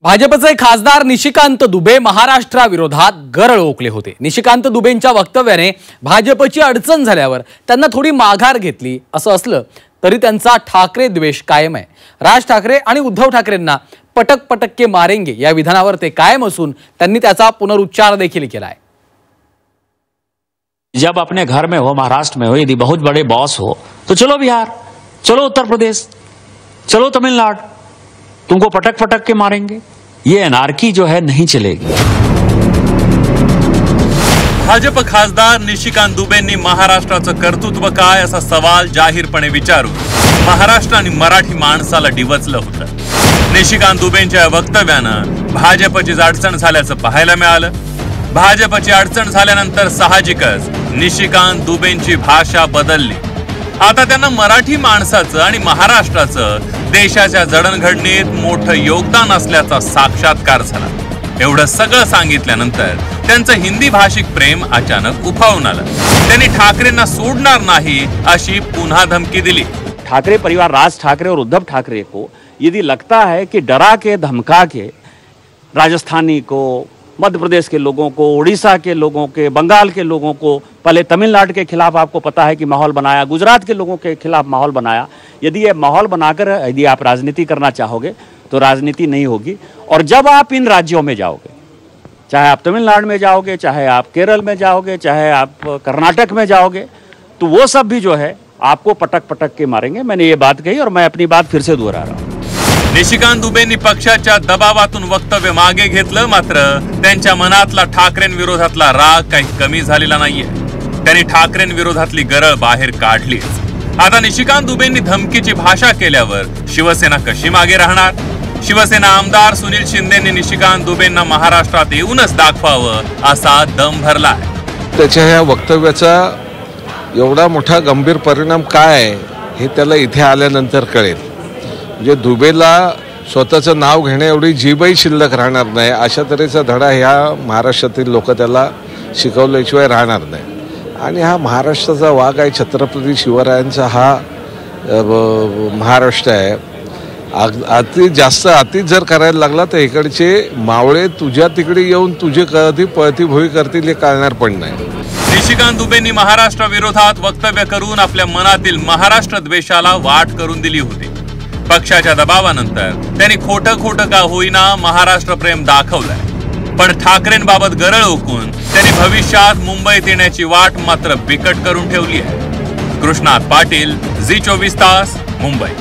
भाजपचे खासदार निशिकांत दुबे महाराष्ट्राविरोधात गरळ ओकले होते। निशिकांत दुबेंच्या वक्तव्याने भाजपची अडचण झाल्यावर त्यांना थोडी माघार घेतली असं असलं तरी त्यांचा ठाकरे द्वेष कायम आहे। राज ठाकरे आणि उद्धव ठाकरेंना पटक पटक के मारेंगे या विधानावर ते कायम असून त्यांनी त्याचा पुनरुच्चार देखील केलाय। जब अपने घर में हो, महाराष्ट्र में हो, यदि बहुत बड़े बॉस हो तो चलो बिहार, चलो उत्तर प्रदेश, चलो तमिलनाडु, तुमको पटक पटक के मारेंगे। ये अनार्की जो है नहीं चलेगी। भाजप खासदार निशिकांत दुबेंनी महाराष्ट्राचं कर्तृत्व काय असा सवाल जाहीरपणे विचारून महाराष्ट्र आणि मराठी माणसाला डिवचलं होतं। निशिकांत दुबेंच्या वक्तव्यानं भाजपची अडचण झाल्याचं पाहायला मिळालं। भाजपची अडचण झाल्यानंतर साहजिकच निशिकांत दुबेंची भाषा बदलली। आता त्यांना मराठी माणसाचं आणि महाराष्ट्राचं देशाच्या जडणघडणीत मोठं योगदान असल्याचा साक्षात्कार झाला। एवढं सगळं सांगितल्यानंतर त्यांचं हिंदी भाषिक प्रेम अचानक उफाळून आलं। त्यांनी ठाकरेंना सोडणार नाही अशी पुन्हा धमकी दिली। ठाकरे परिवार, राज ठाकरे और उद्धव ठाकरे को यदि लगता है कि डरा के धमका के राजस्थानी को, मध्य प्रदेश के लोगों को, उड़ीसा के लोगों के, बंगाल के लोगों को, पहले तमिलनाडु के खिलाफ आपको पता है कि माहौल बनाया, गुजरात के लोगों के खिलाफ माहौल बनाया। यदि ये माहौल बनाकर यदि आप राजनीति करना चाहोगे तो राजनीति नहीं होगी। और जब आप इन राज्यों में जाओगे, चाहे आप तमिलनाडु में जाओगे, चाहे आप केरल में जाओगे, चाहे आप कर्नाटक में जाओगे, तो वो सब भी जो है आपको पटक पटक के मारेंगे। मैंने ये बात कही और मैं अपनी बात फिर से दोहरा रहा हूँ। निशिकांत दुबेंनी पक्षाच्या दबावातून वक्तव्य मागे घेतलं, मात्र त्यांच्या मनातला ठाकरेंविरोधातला राग काही कमी झालेला नाहीये। त्यांनी ठाकरेंविरोधातली गरळ बाहेर काढली। आता निशिकांत दुबेंनी धमकीची भाषा केल्यावर शिवसेना कशी मागे राहणार? शिवसेना आमदार सुनील शिंदेंनी निशिकांत दुबेंना महाराष्ट्रात येऊनच दाखवावं असा दम भरलाय। त्याच्या ह्या वक्तव्याचा एवढा मोठा गंभीर परिणाम काय आहे हे त्याला इथे आल्यानंतर कळेल। म्हणजे दुबेला स्वतःचं नाव घेण्या एवढी जीभही शिल्लक राहणार नाही अशा तऱ्हेचा धडा ह्या महाराष्ट्रातील लोक त्याला शिकवल्याशिवाय राहणार नाही। आणि हा महाराष्ट्राचा वाघ आहे, छत्रपती शिवरायांचा हा महाराष्ट्र आहे। अति जर करायला लागला तर इकडचे मावळे तुझ्या तिकडे येऊन तुझे कधी पळती भोई करतील हे कळणार पण नाही। निशिकांत दुबेंनी महाराष्ट्र विरोधात वक्तव्य करून आपल्या मनातील महाराष्ट्र द्वेषाला वाट करून दिली होती। पक्षाच्या दबावानंतर त्यांनी खोटं का होईना महाराष्ट्र प्रेम दाखवलंय। पण ठाकरेंबाबत गरळ ओकून त्यांनी भविष्यात मुंबईत येण्याची वाट मात्र बिकट करून ठेवली आहे। कृष्णात पाटील, झी 24 तास, मुंबई।